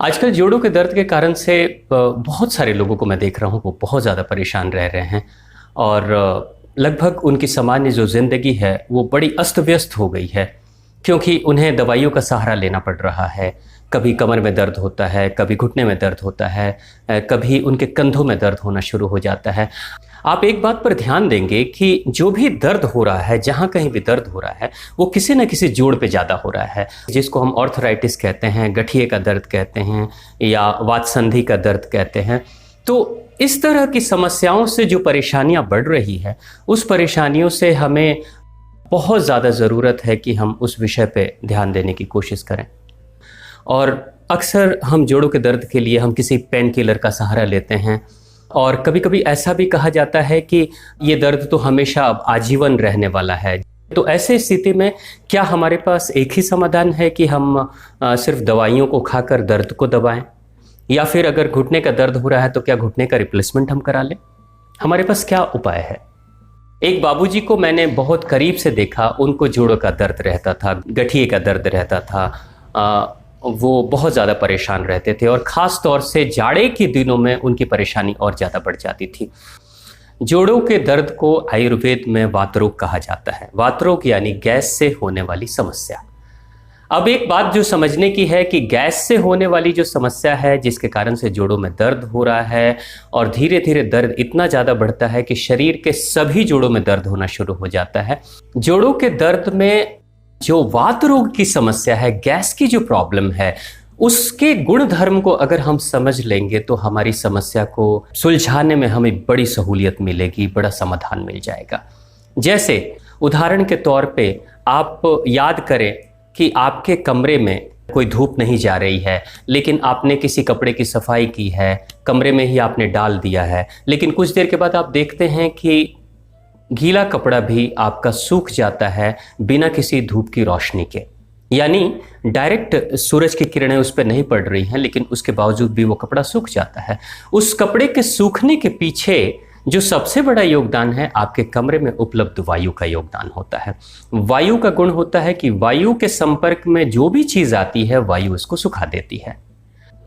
आजकल जोड़ों के दर्द के कारण से बहुत सारे लोगों को मैं देख रहा हूँ वो बहुत ज़्यादा परेशान रह रहे हैं और लगभग उनकी सामान्य जो ज़िंदगी है वो बड़ी अस्त व्यस्त हो गई है क्योंकि उन्हें दवाइयों का सहारा लेना पड़ रहा है। कभी कमर में दर्द होता है, कभी घुटने में दर्द होता है, कभी उनके कंधों में दर्द होना शुरू हो जाता है। आप एक बात पर ध्यान देंगे कि जो भी दर्द हो रहा है, जहाँ कहीं भी दर्द हो रहा है, वो किसी न किसी जोड़ पे ज़्यादा हो रहा है, जिसको हम ऑर्थराइटिस कहते हैं, गठिए का दर्द कहते हैं या वातसंधि का दर्द कहते हैं। तो इस तरह की समस्याओं से जो परेशानियां बढ़ रही है, उस परेशानियों से हमें बहुत ज़्यादा ज़रूरत है कि हम उस विषय पे ध्यान देने की कोशिश करें। और अक्सर हम जोड़ों के दर्द के लिए हम किसी पेन किलर का सहारा लेते हैं और कभी कभी ऐसा भी कहा जाता है कि ये दर्द तो हमेशा आजीवन रहने वाला है। तो ऐसे स्थिति में क्या हमारे पास एक ही समाधान है कि हम सिर्फ दवाइयों को खाकर दर्द को दबाएं, या फिर अगर घुटने का दर्द हो रहा है तो क्या घुटने का रिप्लेसमेंट हम करा लें? हमारे पास क्या उपाय है? एक बाबूजी को मैंने बहुत करीब से देखा, उनको जोड़ों का दर्द रहता था, गठिए का दर्द रहता था। वो बहुत ज़्यादा परेशान रहते थे और ख़ास तौर से जाड़े के दिनों में उनकी परेशानी और ज़्यादा बढ़ जाती थी। जोड़ों के दर्द को आयुर्वेद में वात रोग कहा जाता है। वात रोग यानी गैस से होने वाली समस्या। अब एक बात जो समझने की है कि गैस से होने वाली जो समस्या है, जिसके कारण से जोड़ों में दर्द हो रहा है और धीरे धीरे दर्द इतना ज़्यादा बढ़ता है कि शरीर के सभी जोड़ों में दर्द होना शुरू हो जाता है। जोड़ों के दर्द में जो वात रोग की समस्या है, गैस की जो प्रॉब्लम है, उसके गुण धर्म को अगर हम समझ लेंगे तो हमारी समस्या को सुलझाने में हमें बड़ी सहूलियत मिलेगी, बड़ा समाधान मिल जाएगा। जैसे उदाहरण के तौर पे आप याद करें कि आपके कमरे में कोई धूप नहीं जा रही है, लेकिन आपने किसी कपड़े की सफाई की है, कमरे में ही आपने डाल दिया है, लेकिन कुछ देर के बाद आप देखते हैं कि गीला कपड़ा भी आपका सूख जाता है बिना किसी धूप की रोशनी के। यानी डायरेक्ट सूरज की किरणें उस पर नहीं पड़ रही हैं, लेकिन उसके बावजूद भी वो कपड़ा सूख जाता है। उस कपड़े के सूखने के पीछे जो सबसे बड़ा योगदान है, आपके कमरे में उपलब्ध वायु का योगदान होता है। वायु का गुण होता है कि वायु के संपर्क में जो भी चीज आती है, वायु उसको सुखा देती है।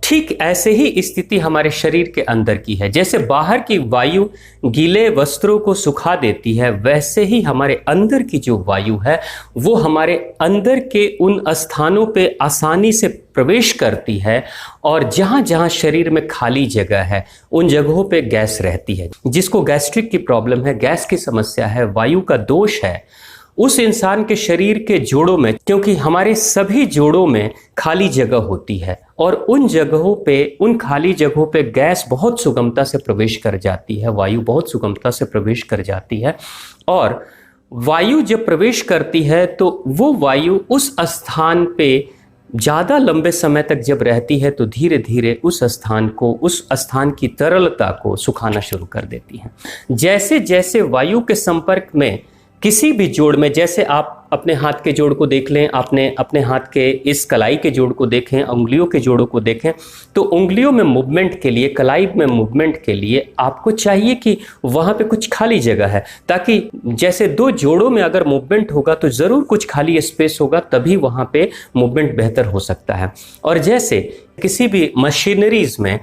ठीक ऐसे ही स्थिति हमारे शरीर के अंदर की है। जैसे बाहर की वायु गीले वस्त्रों को सुखा देती है, वैसे ही हमारे अंदर की जो वायु है वो हमारे अंदर के उन स्थानों पे आसानी से प्रवेश करती है और जहाँ जहाँ शरीर में खाली जगह है उन जगहों पे गैस रहती है। जिसको गैस्ट्रिक की प्रॉब्लम है, गैस की समस्या है, वायु का दोष है, उस इंसान के शरीर के जोड़ों में, क्योंकि हमारे सभी जोड़ों में खाली जगह होती है और उन जगहों पे, उन खाली जगहों पे गैस बहुत सुगमता से प्रवेश कर जाती है, वायु बहुत सुगमता से प्रवेश कर जाती है। और वायु जब प्रवेश करती है तो वो वायु उस स्थान पे ज़्यादा लंबे समय तक जब रहती है तो धीरे धीरे उस स्थान को, उस स्थान की तरलता को सुखाना शुरू कर देती है। जैसे जैसे वायु के संपर्क में किसी भी जोड़ में, जैसे आप अपने हाथ के जोड़ को देख लें, आपने अपने हाथ के इस कलाई के जोड़ को देखें, उंगलियों के जोड़ों को देखें, तो उंगलियों में मूवमेंट के लिए, कलाई में मूवमेंट के लिए आपको चाहिए कि वहाँ पे कुछ खाली जगह है, ताकि जैसे दो जोड़ों में अगर मूवमेंट होगा तो ज़रूर कुछ खाली स्पेस होगा, तभी वहाँ पे मूवमेंट बेहतर हो सकता है। और जैसे किसी भी मशीनरीज में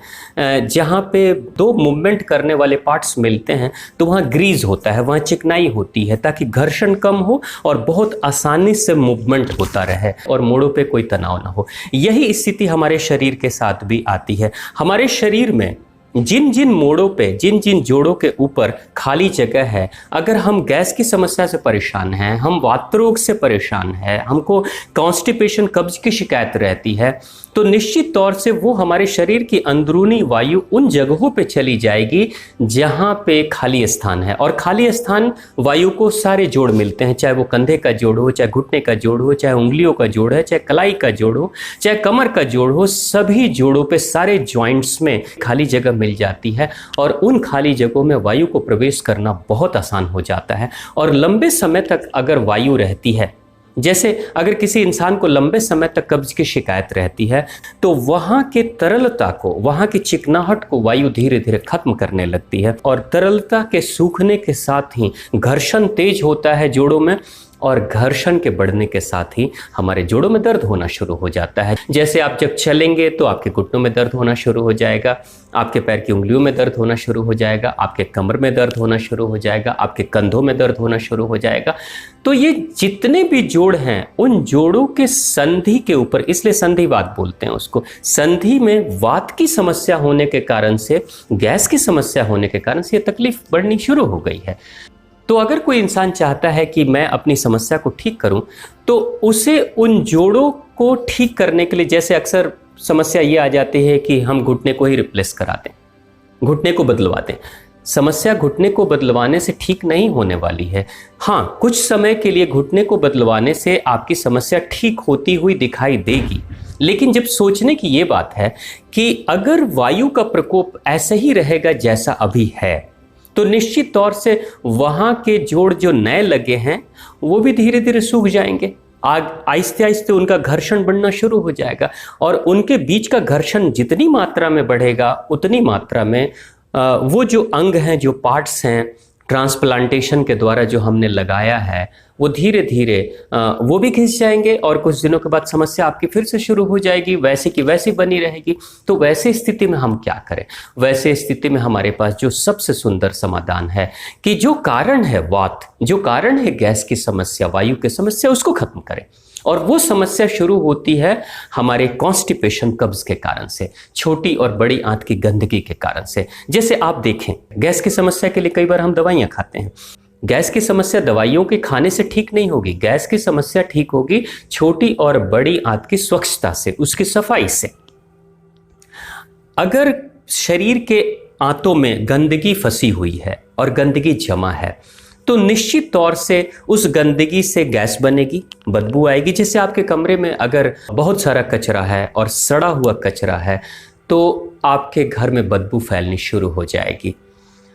जहाँ पे दो मूवमेंट करने वाले पार्ट्स मिलते हैं तो वहाँ ग्रीज होता है, वहाँ चिकनाई होती है, ताकि घर्षण कम हो और बहुत आसानी से मूवमेंट होता रहे और मोड़ों पे कोई तनाव ना हो। यही स्थिति हमारे शरीर के साथ भी आती है। हमारे शरीर में जिन जिन मोड़ों पे, जिन जिन जोड़ों के ऊपर खाली जगह है, अगर हम गैस की समस्या से परेशान हैं, हम वात रोग से परेशान हैं, हमको कॉन्स्टिपेशन, कब्ज की शिकायत रहती है, तो निश्चित तौर से वो हमारे शरीर की अंदरूनी वायु उन जगहों पे चली जाएगी जहाँ पे खाली स्थान है। और खाली स्थान वायु को सारे जोड़ मिलते हैं, चाहे वो कंधे का जोड़ हो, चाहे घुटने का जोड़ हो, चाहे उंगलियों का जोड़ है, चाहे कलाई का जोड़ हो, चाहे कमर का जोड़ हो, सभी जोड़ों पे, सारे जॉइंट्स में खाली जगह मिल जाती है और उन खाली जगहों में वायु को प्रवेश करना बहुत आसान हो जाता है। और लंबे समय तक अगर वायु रहती है, जैसे अगर किसी इंसान को लंबे समय तक कब्ज की शिकायत रहती है, तो वहाँ के तरलता को, वहाँ की चिकनाहट को वायु धीरे धीरे खत्म करने लगती है और तरलता के सूखने के साथ ही घर्षण तेज होता है जोड़ों में और घर्षण के बढ़ने के साथ ही हमारे जोड़ों में दर्द होना शुरू हो जाता है। जैसे आप जब चलेंगे तो आपके घुटनों में दर्द होना शुरू हो जाएगा, आपके पैर की उंगलियों में दर्द होना शुरू हो जाएगा, आपके कमर में दर्द होना शुरू हो जाएगा, आपके कंधों में दर्द होना शुरू हो जाएगा। तो ये जितने भी जोड़ हैं उन जोड़ों के संधि के ऊपर, इसलिए संधिवात बोलते हैं उसको, संधि में वात की समस्या होने के कारण से, गैस की समस्या होने के कारण से ये तकलीफ बढ़नी शुरू हो गई है। तो अगर कोई इंसान चाहता है कि मैं अपनी समस्या को ठीक करूं, तो उसे उन जोड़ों को ठीक करने के लिए, जैसे अक्सर समस्या ये आ जाती है कि हम घुटने को ही रिप्लेस करा दें, घुटने को बदलवा दें। समस्या घुटने को बदलवाने से ठीक नहीं होने वाली है। हाँ, कुछ समय के लिए घुटने को बदलवाने से आपकी समस्या ठीक होती हुई दिखाई देगी, लेकिन जब सोचने की ये बात है कि अगर वायु का प्रकोप ऐसे ही रहेगा जैसा अभी है, तो निश्चित तौर से वहाँ के जोड़ जो नए लगे हैं वो भी धीरे धीरे सूख जाएंगे। आहिस्ते आहिस्ते उनका घर्षण बढ़ना शुरू हो जाएगा, और उनके बीच का घर्षण जितनी मात्रा में बढ़ेगा उतनी मात्रा में वो जो अंग हैं, जो पार्ट्स हैं, ट्रांसप्लांटेशन के द्वारा जो हमने लगाया है, वो धीरे धीरे वो भी घिस जाएंगे, और कुछ दिनों के बाद समस्या आपकी फिर से शुरू हो जाएगी, वैसे की वैसी बनी रहेगी। तो वैसे स्थिति में हम क्या करें? वैसे स्थिति में हमारे पास जो सबसे सुंदर समाधान है कि जो कारण है वात, जो कारण है गैस की समस्या, वायु की समस्या, उसको खत्म करें। और वो समस्या शुरू होती है हमारे कॉन्स्टिपेशन, कब्ज के कारण से, छोटी और बड़ी आंत की गंदगी के कारण से। जैसे आप देखें, गैस की समस्या के लिए कई बार हम दवाइयाँ खाते हैं। गैस की समस्या दवाइयों के खाने से ठीक नहीं होगी। गैस की समस्या ठीक होगी छोटी और बड़ी आंत की स्वच्छता से, उसकी सफाई से। अगर शरीर के आंतों में गंदगी फंसी हुई है और गंदगी जमा है, तो निश्चित तौर से उस गंदगी से गैस बनेगी, बदबू आएगी। जैसे आपके कमरे में अगर बहुत सारा कचरा है और सड़ा हुआ कचरा है, तो आपके घर में बदबू फैलनी शुरू हो जाएगी।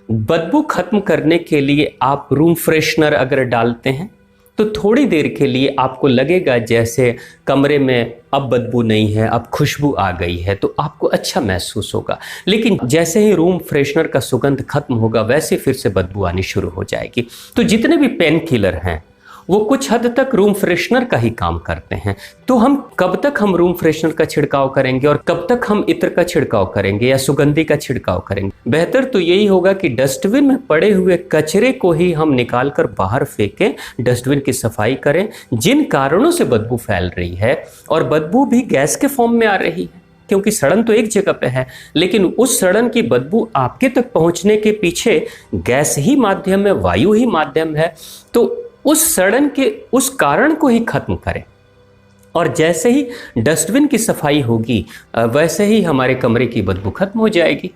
बदबू खत्म करने के लिए आप रूम फ्रेशनर अगर डालते हैं, तो थोड़ी देर के लिए आपको लगेगा जैसे कमरे में अब बदबू नहीं है, अब खुशबू आ गई है, तो आपको अच्छा महसूस होगा। लेकिन जैसे ही रूम फ्रेशनर का सुगंध खत्म होगा, वैसे फिर से बदबू आनी शुरू हो जाएगी। तो जितने भी पेन किलर हैं वो कुछ हद तक रूम फ्रेशनर का ही काम करते हैं। तो हम कब तक हम रूम फ्रेशनर का छिड़काव करेंगे और कब तक हम इत्र का छिड़काव करेंगे या सुगंधी का छिड़काव करेंगे? बेहतर तो यही होगा कि डस्टबिन में पड़े हुए कचरे को ही हम निकाल कर बाहर फेंकें, डस्टबिन की सफाई करें। जिन कारणों से बदबू फैल रही है, और बदबू भी गैस के फॉर्म में आ रही है, क्योंकि सड़न तो एक जगह पे है, लेकिन उस सड़न की बदबू आपके तक पहुंचने के पीछे गैस ही माध्यम है, वायु ही माध्यम है। तो उस सड़न के उस कारण को ही खत्म करें, और जैसे ही डस्टबिन की सफाई होगी, वैसे ही हमारे कमरे की बदबू खत्म हो जाएगी।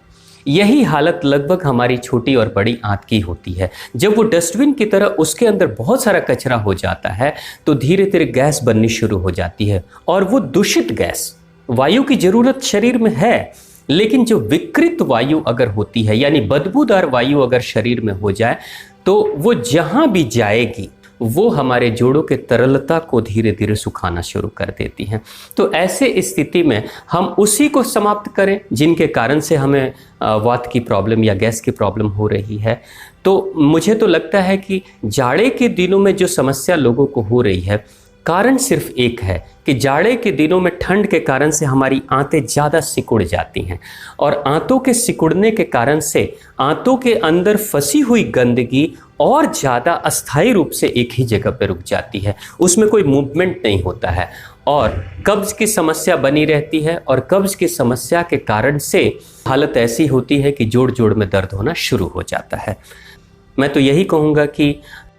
यही हालत लगभग हमारी छोटी और बड़ी आंत की होती है। जब वो डस्टबिन की तरह उसके अंदर बहुत सारा कचरा हो जाता है, तो धीरे धीरे गैस बननी शुरू हो जाती है, और वो दूषित गैस, वायु की जरूरत शरीर में है, लेकिन जो विकृत वायु अगर होती है, यानी बदबूदार वायु अगर शरीर में हो जाए, तो वो जहां भी जाएगी वो हमारे जोड़ों के तरलता को धीरे धीरे सुखाना शुरू कर देती हैं। तो ऐसे स्थिति में हम उसी को समाप्त करें जिनके कारण से हमें वात की प्रॉब्लम या गैस की प्रॉब्लम हो रही है। तो मुझे तो लगता है कि जाड़े के दिनों में जो समस्या लोगों को हो रही है, कारण सिर्फ एक है कि जाड़े के दिनों में ठंड के कारण से हमारी आंतें ज़्यादा सिकुड़ जाती हैं, और आंतों के सिकुड़ने के कारण से आंतों के अंदर फंसी हुई गंदगी और ज़्यादा अस्थायी रूप से एक ही जगह पर रुक जाती है, उसमें कोई मूवमेंट नहीं होता है, और कब्ज की समस्या बनी रहती है। और कब्ज की समस्या के कारण से हालत ऐसी होती है कि जोड़ जोड़ में दर्द होना शुरू हो जाता है। मैं तो यही कहूँगा कि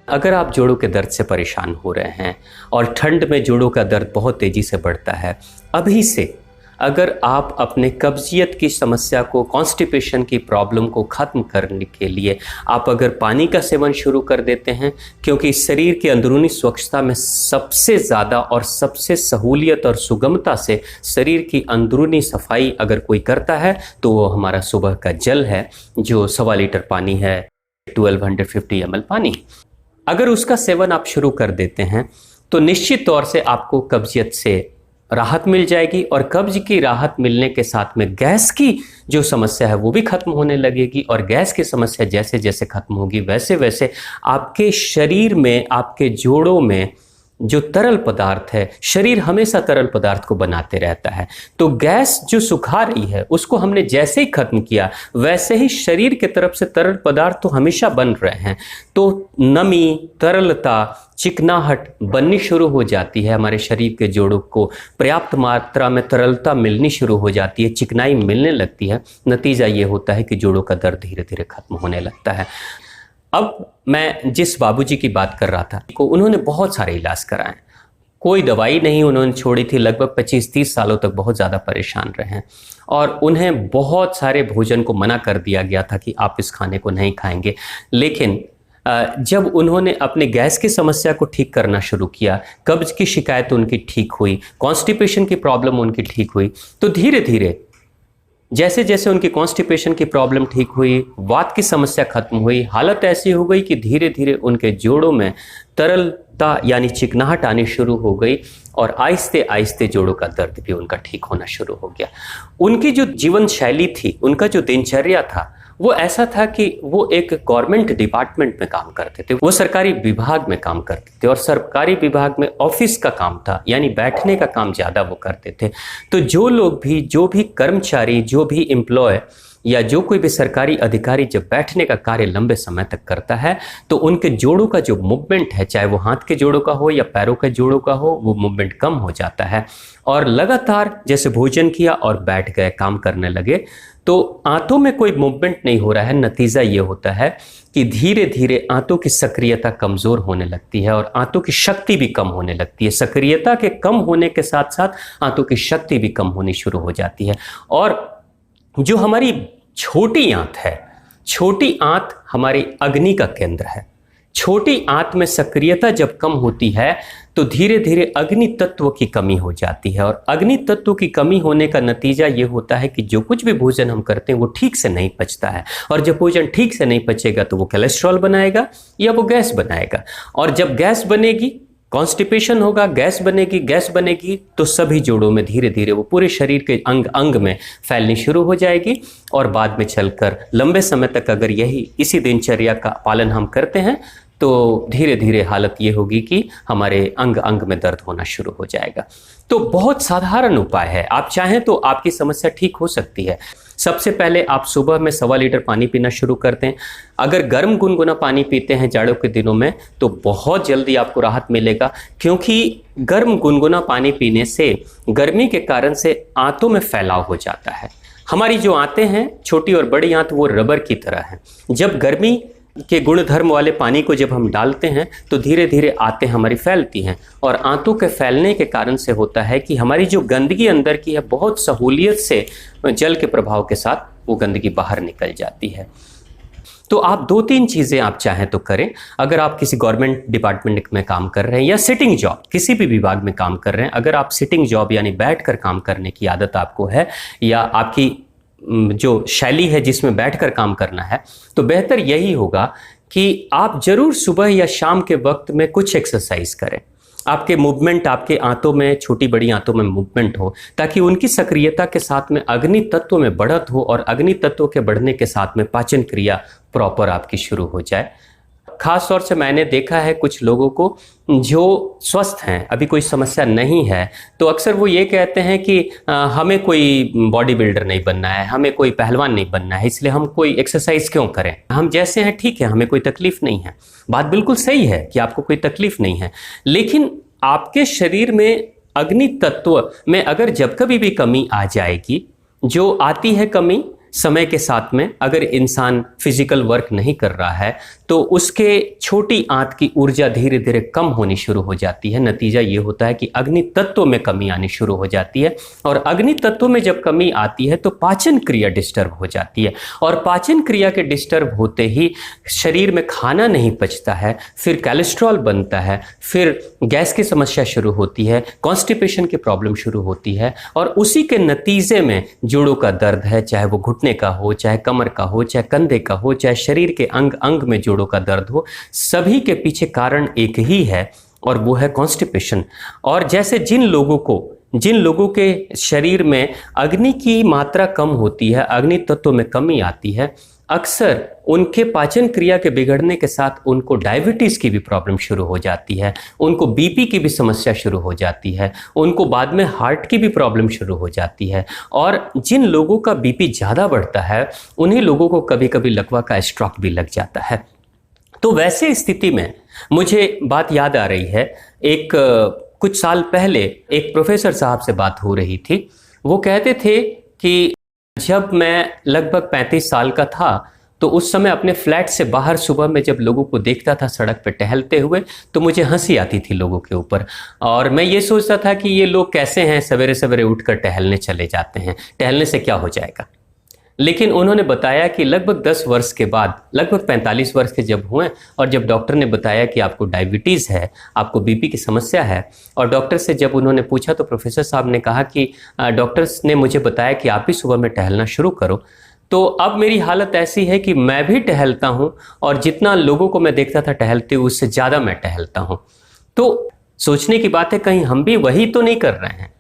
अगर आप जोड़ों के दर्द से परेशान हो रहे हैं और ठंड में जोड़ों का दर्द बहुत तेज़ी से बढ़ता है, अभी से अगर आप अपने कब्जियत की समस्या को, कॉन्स्टिपेशन की प्रॉब्लम को ख़त्म करने के लिए आप अगर पानी का सेवन शुरू कर देते हैं, क्योंकि शरीर की अंदरूनी स्वच्छता में सबसे ज़्यादा और सबसे सहूलियत और सुगमता से शरीर की अंदरूनी सफाई अगर कोई करता है तो वो हमारा सुबह का जल है, जो 1.25 लीटर पानी है, 1250 ml पानी। अगर उसका सेवन आप शुरू कर देते हैं तो निश्चित तौर से आपको कब्जियत से राहत मिल जाएगी और कब्ज की राहत मिलने के साथ में गैस की जो समस्या है वो भी खत्म होने लगेगी। और गैस की समस्या जैसे जैसे खत्म होगी वैसे वैसे आपके शरीर में, आपके जोड़ों में जो तरल पदार्थ है, शरीर हमेशा तरल पदार्थ को बनाते रहता है, तो गैस जो सुखा रही है उसको हमने जैसे ही खत्म किया वैसे ही शरीर की तरफ से तरल पदार्थ तो हमेशा बन रहे हैं, तो नमी, तरलता, चिकनाहट बननी शुरू हो जाती है। हमारे शरीर के जोड़ों को पर्याप्त मात्रा में तरलता मिलनी शुरू हो जाती है, चिकनाई मिलने लगती है। नतीजा ये होता है कि जोड़ों का दर्द धीरे धीरे खत्म होने लगता है। अब मैं जिस बाबूजी की बात कर रहा था, उन्होंने बहुत सारे इलाज कराए, कोई दवाई नहीं उन्होंने छोड़ी थी, लगभग 25-30 सालों तक बहुत ज़्यादा परेशान रहे हैं और उन्हें बहुत सारे भोजन को मना कर दिया गया था कि आप इस खाने को नहीं खाएंगे। लेकिन जब उन्होंने अपने गैस की समस्या को ठीक करना शुरू किया, कब्ज की शिकायत उनकी ठीक हुई, कॉन्स्टिपेशन की प्रॉब्लम उनकी ठीक हुई, तो धीरे धीरे जैसे जैसे उनकी कॉन्स्टिपेशन की प्रॉब्लम ठीक हुई, वात की समस्या खत्म हुई, हालत ऐसी हो गई कि धीरे धीरे उनके जोड़ों में तरलता यानी चिकनाहट आनी शुरू हो गई और आहिस्ते आहिस्ते जोड़ों का दर्द भी उनका ठीक होना शुरू हो गया। उनकी जो जीवन शैली थी, उनका जो दिनचर्या था, वो ऐसा था कि वो एक गवर्नमेंट डिपार्टमेंट में काम करते थे, वो सरकारी विभाग में काम करते थे और सरकारी विभाग में ऑफिस का काम था, यानी बैठने का काम ज़्यादा वो करते थे। तो जो लोग भी, जो भी कर्मचारी, जो भी एम्प्लॉय या जो कोई भी सरकारी अधिकारी जब बैठने का कार्य लंबे समय तक करता है तो उनके जोड़ों का जो मूवमेंट है, चाहे वो हाथ के जोड़ों का हो या पैरों के जोड़ों का हो, वो मूवमेंट कम हो जाता है। और लगातार जैसे भोजन किया और बैठ गए, काम करने लगे, तो आंतों में कोई मूवमेंट नहीं हो रहा है। नतीजा ये होता है कि धीरे धीरे आंतों की सक्रियता कमज़ोर होने लगती है और आंतों की शक्ति भी कम होने लगती है। सक्रियता के कम होने के साथ साथ आंतों की शक्ति भी कम होनी शुरू हो जाती है। और जो हमारी छोटी आंत है, छोटी आंत हमारी अग्नि का केंद्र है। छोटी आंत में सक्रियता जब कम होती है तो धीरे धीरे अग्नि तत्व की कमी हो जाती है और अग्नि तत्व की कमी होने का नतीजा ये होता है कि जो कुछ भी भोजन हम करते हैं वो ठीक से नहीं पचता है और जब भोजन ठीक से नहीं पचेगा तो वो कोलेस्ट्रॉल बनाएगा या वो गैस बनाएगा और जब गैस बनेगी, कॉन्स्टिपेशन होगा, गैस बनेगी तो सभी जोड़ों में धीरे धीरे वो पूरे शरीर के अंग अंग में फैलनी शुरू हो जाएगी और बाद में चलकर लंबे समय तक अगर इसी दिनचर्या का पालन हम करते हैं तो धीरे धीरे हालत ये होगी कि हमारे अंग अंग में दर्द होना शुरू हो जाएगा। तो बहुत साधारण उपाय है, आप चाहें तो आपकी समस्या ठीक हो सकती है। सबसे पहले आप सुबह में 1.25 लीटर पानी पीना शुरू कर दें। अगर गर्म गुनगुना पानी पीते हैं जाड़ों के दिनों में तो बहुत जल्दी आपको राहत मिलेगा, क्योंकि गर्म गुनगुना पानी पीने से गर्मी के कारण से आंतों में फैलाव हो जाता है। हमारी जो आंतें हैं, छोटी और बड़ी आंत, वो रबर की तरह हैं। जब गर्मी के गुण धर्म वाले पानी को जब हम डालते हैं तो धीरे धीरे आंतें हमारी फैलती हैं और आंतों के फैलने के कारण से होता है कि हमारी जो गंदगी अंदर की है बहुत सहूलियत से जल के प्रभाव के साथ वो गंदगी बाहर निकल जाती है। तो आप 2-3 चीज़ें आप चाहें तो करें। अगर आप किसी गवर्नमेंट डिपार्टमेंट में काम कर रहे हैं या सिटिंग जॉब, किसी भी विभाग में काम कर रहे हैं, अगर आप सिटिंग जॉब यानी बैठकर काम करने की आदत आपको है या आपकी जो शैली है जिसमें बैठकर काम करना है, तो बेहतर यही होगा कि आप जरूर सुबह या शाम के वक्त में कुछ एक्सरसाइज करें। आपके मूवमेंट, आपके आंतों में, छोटी बड़ी आंतों में मूवमेंट हो ताकि उनकी सक्रियता के साथ में अग्नि तत्व में बढ़त हो और अग्नि तत्व के बढ़ने के साथ में पाचन क्रिया प्रॉपर आपकी शुरू हो जाए। खास तौर से मैंने देखा है कुछ लोगों को जो स्वस्थ हैं, अभी कोई समस्या नहीं है, तो अक्सर वो ये कहते हैं कि हमें कोई बॉडी बिल्डर नहीं बनना है, हमें कोई पहलवान नहीं बनना है, इसलिए हम कोई एक्सरसाइज क्यों करें, हम जैसे हैं ठीक है, हमें कोई तकलीफ नहीं है। बात बिल्कुल सही है कि आपको कोई तकलीफ नहीं है, लेकिन आपके शरीर में अग्नि तत्व में अगर जब कभी भी कमी आ जाएगी, जो आती है कमी समय के साथ में, अगर इंसान फिजिकल वर्क नहीं कर रहा है तो उसके छोटी आंत की ऊर्जा धीरे धीरे कम होनी शुरू हो जाती है। नतीजा ये होता है कि अग्नि तत्व में कमी आनी शुरू हो जाती है और अग्नि तत्व में जब कमी आती है तो पाचन क्रिया डिस्टर्ब हो जाती है और पाचन क्रिया के डिस्टर्ब होते ही शरीर में खाना नहीं पचता है, फिर कोलेस्ट्रॉल बनता है, फिर गैस की समस्या शुरू होती है, कॉन्स्टिपेशन की प्रॉब्लम शुरू होती है और उसी के नतीजे में जोड़ों का दर्द है, चाहे वो घुटने का हो, चाहे कमर का हो, चाहे कंधे का हो, चाहे शरीर के अंग अंग में जोड़ों का दर्द हो, सभी के पीछे कारण एक ही है और वो है कॉन्स्टिपेशन। और जैसे जिन लोगों को जिन लोगों के शरीर में अग्नि की मात्रा कम होती है, अग्नि तत्व में कमी आती है, अक्सर उनके पाचन क्रिया के बिगड़ने के साथ उनको डायबिटीज़ की भी प्रॉब्लम शुरू हो जाती है, उनको बीपी की भी समस्या शुरू हो जाती है, उनको बाद में हार्ट की भी प्रॉब्लम शुरू हो जाती है। और जिन लोगों का बीपी ज़्यादा बढ़ता है उन्हीं लोगों को कभी कभी लकवा का स्ट्रोक भी लग जाता है। तो वैसे स्थिति में मुझे बात याद आ रही है, कुछ साल पहले एक प्रोफेसर साहब से बात हो रही थी। वो कहते थे कि जब मैं लगभग 35 साल का था तो उस समय अपने फ्लैट से बाहर सुबह में जब लोगों को देखता था सड़क पे टहलते हुए तो मुझे हंसी आती थी लोगों के ऊपर, और मैं ये सोचता था कि ये लोग कैसे हैं, सवेरे सवेरे उठकर टहलने चले जाते हैं, टहलने से क्या हो जाएगा। लेकिन उन्होंने बताया कि लगभग 10 वर्ष के बाद, लगभग 45 वर्ष के जब हुए और जब डॉक्टर ने बताया कि आपको डायबिटीज़ है, आपको बीपी की समस्या है, और डॉक्टर से जब उन्होंने पूछा तो प्रोफेसर साहब ने कहा कि डॉक्टर्स ने मुझे बताया कि आप भी सुबह में टहलना शुरू करो। तो अब मेरी हालत ऐसी है कि मैं भी टहलता हूँ और जितना लोगों को मैं देखता था टहलते हुए उससे ज़्यादा मैं टहलता हूँ। तो सोचने की बात है, कहीं हम भी वही तो नहीं कर रहे हैं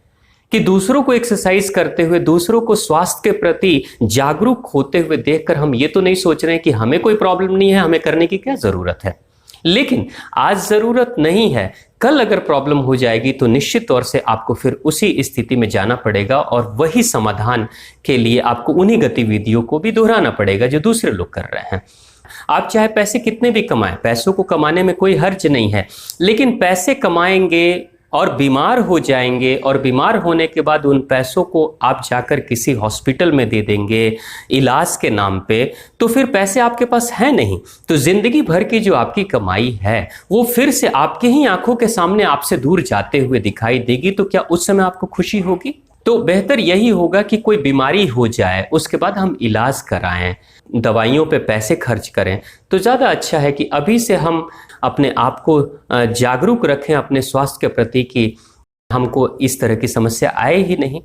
कि दूसरों को एक्सरसाइज करते हुए, दूसरों को स्वास्थ्य के प्रति जागरूक होते हुए देखकर हम ये तो नहीं सोच रहे हैं कि हमें कोई प्रॉब्लम नहीं है, हमें करने की क्या ज़रूरत है। लेकिन आज ज़रूरत नहीं है, कल अगर प्रॉब्लम हो जाएगी तो निश्चित तौर से आपको फिर उसी स्थिति में जाना पड़ेगा और वही समाधान के लिए आपको उन्हीं गतिविधियों को भी दोहराना पड़ेगा जो दूसरे लोग कर रहे हैं। आप चाहे पैसे कितने भी कमाएं, पैसों को कमाने में कोई हर्ज नहीं है, लेकिन पैसे कमाएंगे और बीमार हो जाएंगे और बीमार होने के बाद उन पैसों को आप जाकर किसी हॉस्पिटल में दे देंगे इलाज के नाम पे, तो फिर पैसे आपके पास है नहीं। तो जिंदगी भर की जो आपकी कमाई है वो फिर से आपके ही आंखों के सामने आपसे दूर जाते हुए दिखाई देगी। तो क्या उस समय आपको खुशी होगी? तो बेहतर यही होगा कि कोई बीमारी हो जाए उसके बाद हम इलाज कराएं, दवाइयों पे पैसे खर्च करें, तो ज़्यादा अच्छा है कि अभी से हम अपने आप को जागरूक रखें अपने स्वास्थ्य के प्रति कि हमको इस तरह की समस्या आए ही नहीं।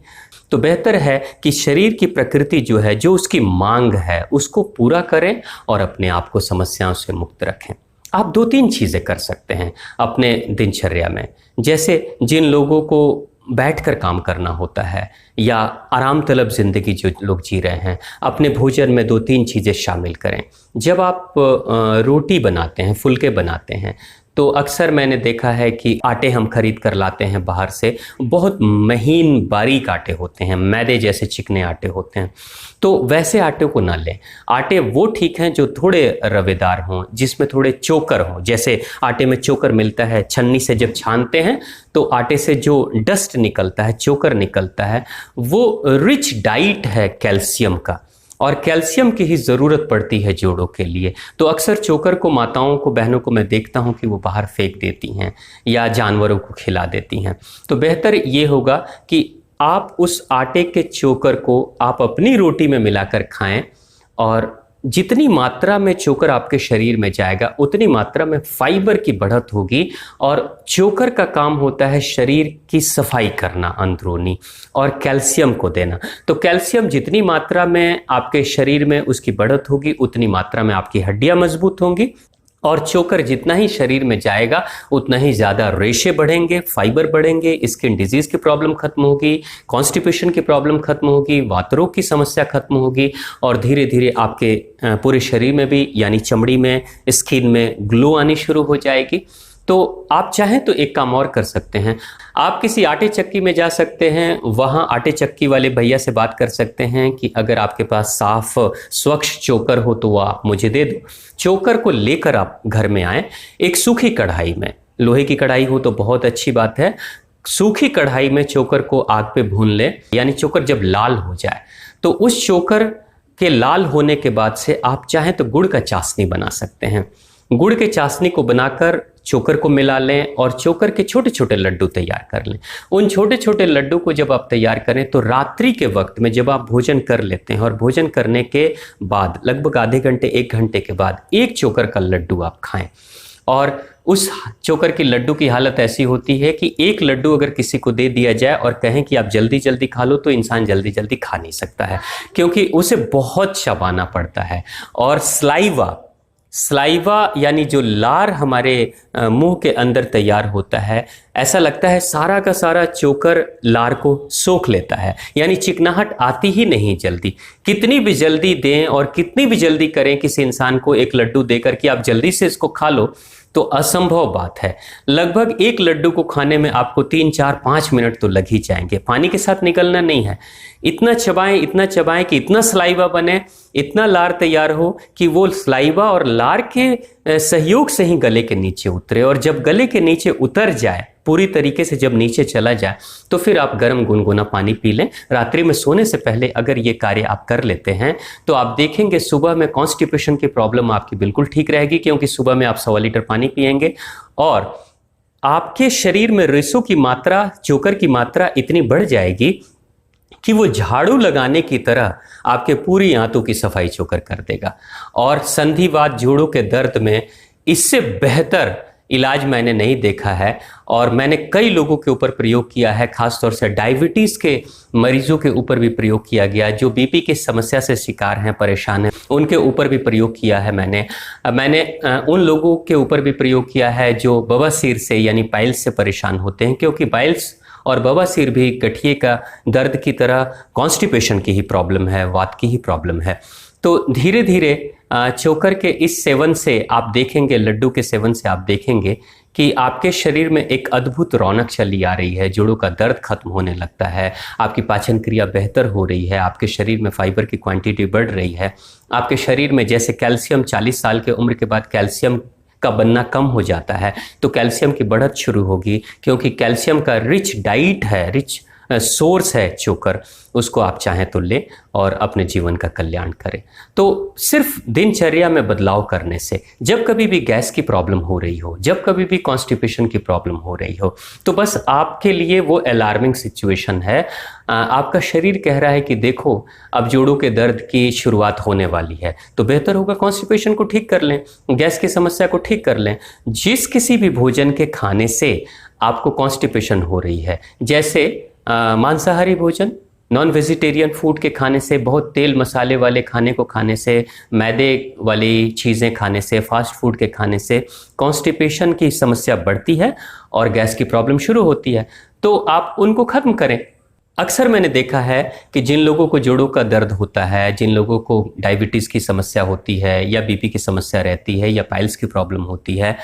तो बेहतर है कि शरीर की प्रकृति जो है, जो उसकी मांग है, उसको पूरा करें और अपने आप को समस्याओं से मुक्त रखें। आप 2-3 चीज़ें कर सकते हैं अपने दिनचर्या में। जैसे जिन लोगों को बैठकर काम करना होता है या आराम तलब ज़िंदगी जो लोग जी रहे हैं, अपने भोजन में 2-3 चीज़ें शामिल करें। जब आप रोटी बनाते हैं, फुलके बनाते हैं, तो अक्सर मैंने देखा है कि आटे हम खरीद कर लाते हैं बाहर से, बहुत महीन बारीक आटे होते हैं, मैदे जैसे चिकने आटे होते हैं। तो वैसे आटे को ना लें। आटे वो ठीक हैं जो थोड़े रवेदार हों, जिसमें थोड़े चोकर हों। जैसे आटे में चोकर मिलता है, छन्नी से जब छानते हैं तो आटे से जो डस्ट निकलता है, चोकर निकलता है, वो रिच डाइट है कैल्शियम का, और कैल्शियम की ही ज़रूरत पड़ती है जोड़ों के लिए। तो अक्सर चोकर को माताओं को, बहनों को मैं देखता हूँ कि वो बाहर फेंक देती हैं या जानवरों को खिला देती हैं। तो बेहतर ये होगा कि आप उस आटे के चोकर को आप अपनी रोटी में मिलाकर खाएं, और जितनी मात्रा में चोकर आपके शरीर में जाएगा उतनी मात्रा में फाइबर की बढ़त होगी। और चोकर का काम होता है शरीर की सफाई करना अंदरूनी, और कैल्शियम को देना। तो कैल्शियम जितनी मात्रा में आपके शरीर में उसकी बढ़त होगी उतनी मात्रा में आपकी हड्डियां मजबूत होंगी, और चोकर जितना ही शरीर में जाएगा उतना ही ज़्यादा रेशे बढ़ेंगे, फाइबर बढ़ेंगे, स्किन डिजीज़ की प्रॉब्लम खत्म होगी, कॉन्स्टिपेशन की प्रॉब्लम खत्म होगी, वात रोग की समस्या खत्म होगी, और धीरे धीरे आपके पूरे शरीर में भी, यानी चमड़ी में, स्किन में ग्लो आनी शुरू हो जाएगी। तो आप चाहें तो एक काम और कर सकते हैं, आप किसी आटे चक्की में जा सकते हैं, वहाँ आटे चक्की वाले भैया से बात कर सकते हैं कि अगर आपके पास साफ स्वच्छ चोकर हो तो वो आप मुझे दे दो। चोकर को लेकर आप घर में आएँ, एक सूखी कढ़ाई में, लोहे की कढ़ाई हो तो बहुत अच्छी बात है, सूखी कढ़ाई में चोकर को आग पे भून लें। यानी चोकर जब लाल हो जाए तो उस चोकर के लाल होने के बाद से आप चाहें तो गुड़ का चाशनी बना सकते हैं। गुड़ के चाशनी को बनाकर चोकर को मिला लें और चोकर के छोटे छोटे लड्डू तैयार कर लें। उन छोटे छोटे लड्डू को जब आप तैयार करें तो रात्रि के वक्त में जब आप भोजन कर लेते हैं, और भोजन करने के बाद लगभग आधे घंटे 1 घंटे के बाद एक चोकर का लड्डू आप खाएं। और उस चोकर की लड्डू की हालत ऐसी होती है कि एक लड्डू अगर किसी को दे दिया जाए और कहें कि आप जल्दी जल्दी खा लो, तो इंसान जल्दी जल्दी खा नहीं सकता है, क्योंकि उसे बहुत चबाना पड़ता है। और स्लाइवा यानी जो लार हमारे मुंह के अंदर तैयार होता है, ऐसा लगता है सारा का सारा चोकर लार को सोख लेता है, यानी चिकनाहट आती ही नहीं जल्दी। कितनी भी जल्दी दें और कितनी भी जल्दी करें किसी इंसान को एक लड्डू देकर कि आप जल्दी से इसको खा लो, तो असंभव बात है। लगभग एक लड्डू को खाने में आपको 3, 4, 5 मिनट तो लग ही जाएंगे। पानी के साथ निकलना नहीं है। इतना चबाएं कि इतना सलाइवा बने, इतना लार तैयार हो कि वो सलाइवा और लार के सहयोग से ही गले के नीचे उतरे, और जब गले के नीचे उतर जाए पूरी तरीके से, जब नीचे चला जाए, तो फिर आप गर्म गुनगुना पानी पी लें। रात्रि में सोने से पहले अगर ये कार्य आप कर लेते हैं तो आप देखेंगे सुबह में कॉन्स्टिपेशन की प्रॉब्लम आपकी बिल्कुल ठीक रहेगी, क्योंकि सुबह में आप 1.25 लीटर पानी पिएंगे और आपके शरीर में रेसों की मात्रा, चोकर की मात्रा इतनी बढ़ जाएगी कि वो झाड़ू लगाने की तरह आपके पूरी आंतों की सफाई चोकर कर देगा। और संधिवात, जोड़ों के दर्द में इससे बेहतर इलाज मैंने नहीं देखा है, और मैंने कई लोगों के ऊपर प्रयोग किया है, खासतौर से डायबिटीज़ के मरीजों के ऊपर भी प्रयोग किया गया, जो बीपी की समस्या से शिकार हैं, परेशान हैं, उनके ऊपर भी प्रयोग किया है मैंने उन लोगों के ऊपर भी प्रयोग किया है जो बवासीर से यानी पाइल्स से परेशान होते हैं, क्योंकि पाइल्स और बवासीर भी गठिए का दर्द की तरह कॉन्स्टिपेशन की ही प्रॉब्लम है, वात की ही प्रॉब्लम है। तो धीरे धीरे चोकर के इस सेवन से आप देखेंगे, लड्डू के सेवन से आप देखेंगे कि आपके शरीर में एक अद्भुत रौनक चली आ रही है, जोड़ों का दर्द खत्म होने लगता है, आपकी पाचन क्रिया बेहतर हो रही है, आपके शरीर में फाइबर की क्वांटिटी बढ़ रही है, आपके शरीर में जैसे कैल्शियम 40 साल की उम्र के बाद कैल्शियम का बनना कम हो जाता है, तो कैल्शियम की बढ़त शुरू होगी, क्योंकि कैल्शियम का रिच डाइट है, रिच सोर्स है चोकर। उसको आप चाहें तो लें और अपने जीवन का कल्याण करें। तो सिर्फ दिनचर्या में बदलाव करने से, जब कभी भी गैस की प्रॉब्लम हो रही हो, जब कभी भी कॉन्स्टिपेशन की प्रॉब्लम हो रही हो, तो बस आपके लिए वो अलार्मिंग सिचुएशन है। आपका शरीर कह रहा है कि देखो अब जोड़ों के दर्द की शुरुआत होने वाली है, तो बेहतर होगा कॉन्स्टिपेशन को ठीक कर लें, गैस की समस्या को ठीक कर लें। जिस किसी भी भोजन के खाने से आपको कॉन्स्टिपेशन हो रही है, जैसे मांसाहारी भोजन, नॉन वेजिटेरियन फूड के खाने से, बहुत तेल मसाले वाले खाने को खाने से, मैदे वाली चीज़ें खाने से, फास्ट फूड के खाने से कॉन्स्टिपेशन की समस्या बढ़ती है और गैस की प्रॉब्लम शुरू होती है। तो आप उनको ख़त्म करें। अक्सर मैंने देखा है कि जिन लोगों को जोड़ों का दर्द होता है, जिन लोगों को डायबिटीज़ की समस्या होती है या बीपी की समस्या रहती है या पाइल्स की प्रॉब्लम होती है,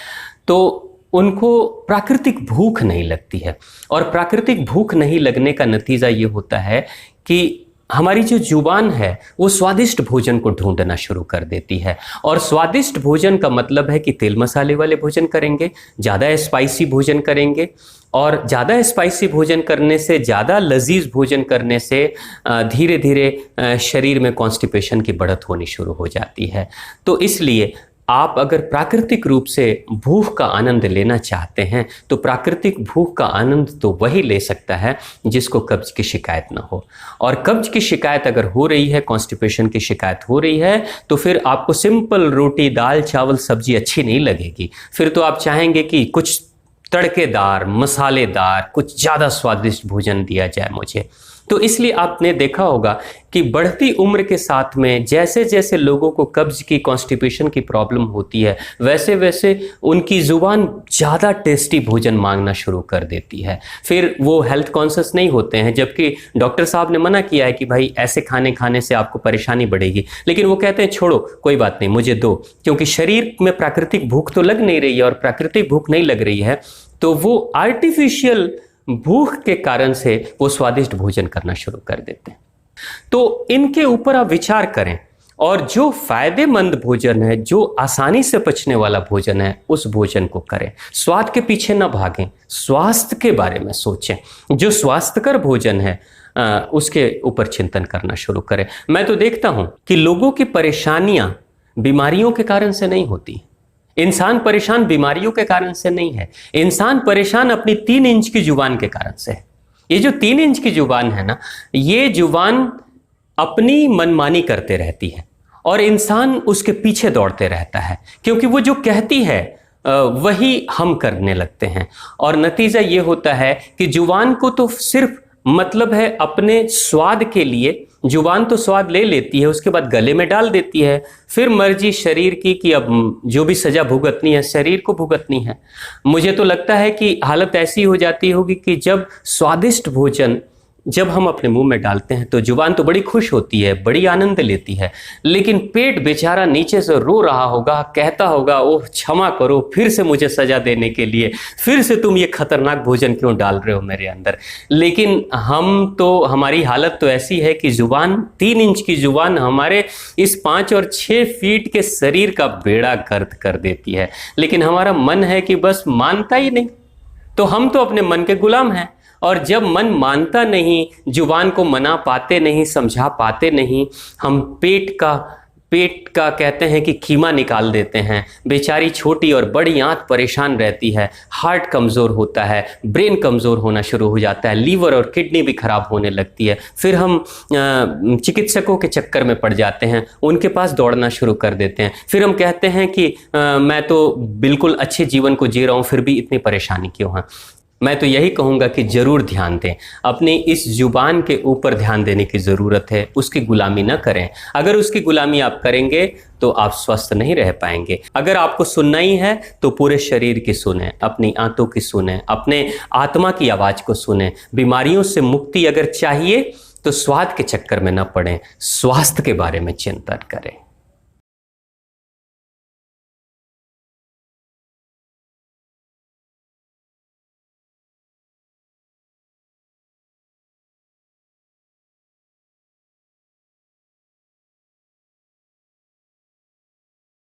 तो उनको प्राकृतिक भूख नहीं लगती है, और प्राकृतिक भूख नहीं लगने का नतीजा ये होता है कि हमारी जो जुबान है वो स्वादिष्ट भोजन को ढूंढना शुरू कर देती है। और स्वादिष्ट भोजन का मतलब है कि तेल मसाले वाले भोजन करेंगे, ज़्यादा स्पाइसी भोजन करेंगे, और ज़्यादा स्पाइसी भोजन करने से, ज़्यादा लजीज भोजन करने से धीरे धीरे शरीर में कॉन्स्टिपेशन की बढ़त होनी शुरू हो जाती है। तो इसलिए आप अगर प्राकृतिक रूप से भूख का आनंद लेना चाहते हैं, तो प्राकृतिक भूख का आनंद तो वही ले सकता है जिसको कब्ज की शिकायत ना हो। और कब्ज की शिकायत अगर हो रही है, कॉन्स्टिपेशन की शिकायत हो रही है, तो फिर आपको सिंपल रोटी, दाल, चावल, सब्जी अच्छी नहीं लगेगी। फिर तो आप चाहेंगे कि कुछ तड़केदार, मसालेदार, कुछ ज़्यादा स्वादिष्ट भोजन दिया जाए मुझे। तो इसलिए आपने देखा होगा कि बढ़ती उम्र के साथ में जैसे जैसे लोगों को कब्ज की, कॉन्स्टिपेशन की प्रॉब्लम होती है, वैसे वैसे उनकी ज़ुबान ज़्यादा टेस्टी भोजन मांगना शुरू कर देती है। फिर वो हेल्थ कॉन्शियस नहीं होते हैं, जबकि डॉक्टर साहब ने मना किया है कि भाई ऐसे खाने खाने से आपको परेशानी बढ़ेगी, लेकिन वो कहते हैं छोड़ो कोई बात नहीं, मुझे दो, क्योंकि शरीर में प्राकृतिक भूख तो लग नहीं रही है, और प्राकृतिक भूख नहीं लग रही है तो वो आर्टिफिशियल भूख के कारण से वो स्वादिष्ट भोजन करना शुरू कर देते हैं। तो इनके ऊपर आप विचार करें, और जो फायदेमंद भोजन है, जो आसानी से पचने वाला भोजन है, उस भोजन को करें। स्वाद के पीछे ना भागें, स्वास्थ्य के बारे में सोचें। जो स्वास्थ्यकर भोजन है उसके ऊपर चिंतन करना शुरू करें। मैं तो देखता हूं कि लोगों की परेशानियां बीमारियों के कारण से नहीं होती। इंसान परेशान बीमारियों के कारण से नहीं है, इंसान परेशान अपनी 3 इंच की जुबान के कारण से है। ये जो 3 इंच की जुबान है ना, ये जुबान अपनी मनमानी करते रहती है और इंसान उसके पीछे दौड़ते रहता है, क्योंकि वो जो कहती है वही हम करने लगते हैं। और नतीजा ये होता है कि जुबान को तो सिर्फ मतलब है अपने स्वाद के लिए जुबान तो स्वाद ले लेती है, उसके बाद गले में डाल देती है, फिर मर्जी शरीर की कि अब जो भी सजा भुगतनी है शरीर को भुगतनी है। मुझे तो लगता है कि हालत ऐसी हो जाती होगी कि जब स्वादिष्ट भोजन जब हम अपने मुंह में डालते हैं तो जुबान तो बड़ी खुश होती है, बड़ी आनंद लेती है, लेकिन पेट बेचारा नीचे से रो रहा होगा, कहता होगा ओह क्षमा करो, फिर से मुझे सजा देने के लिए, फिर से तुम ये खतरनाक भोजन क्यों डाल रहे हो मेरे अंदर। लेकिन हमारी हालत तो ऐसी है कि जुबान, 3 इंच की जुबान हमारे इस 5 और 6 फीट के शरीर का बेड़ा गर्क कर देती है। लेकिन हमारा मन है कि बस मानता ही नहीं, तो हम तो अपने मन के गुलाम हैं। और जब मन मानता नहीं, जुबान को मना पाते नहीं, समझा पाते नहीं, हम पेट का कहते हैं कि कीमा निकाल देते हैं। बेचारी छोटी और बड़ी आंत परेशान रहती है, हार्ट कमज़ोर होता है, ब्रेन कमज़ोर होना शुरू हो जाता है, लीवर और किडनी भी खराब होने लगती है। फिर हम चिकित्सकों के चक्कर में पड़ जाते हैं, उनके पास दौड़ना शुरू कर देते हैं। फिर हम कहते हैं कि मैं तो बिल्कुल अच्छे जीवन को जी रहा हूँ, फिर भी इतनी परेशानी क्यों है। मैं तो यही कहूँगा कि ज़रूर ध्यान दें, अपनी इस जुबान के ऊपर ध्यान देने की ज़रूरत है, उसकी गुलामी न करें। अगर उसकी गुलामी आप करेंगे तो आप स्वस्थ नहीं रह पाएंगे। अगर आपको सुनना ही है तो पूरे शरीर की सुने, अपनी आंतों की सुने, अपने आत्मा की आवाज़ को सुने। बीमारियों से मुक्ति अगर चाहिए तो स्वाद के चक्कर में न पड़ें, स्वास्थ्य के बारे में चिंतन करें।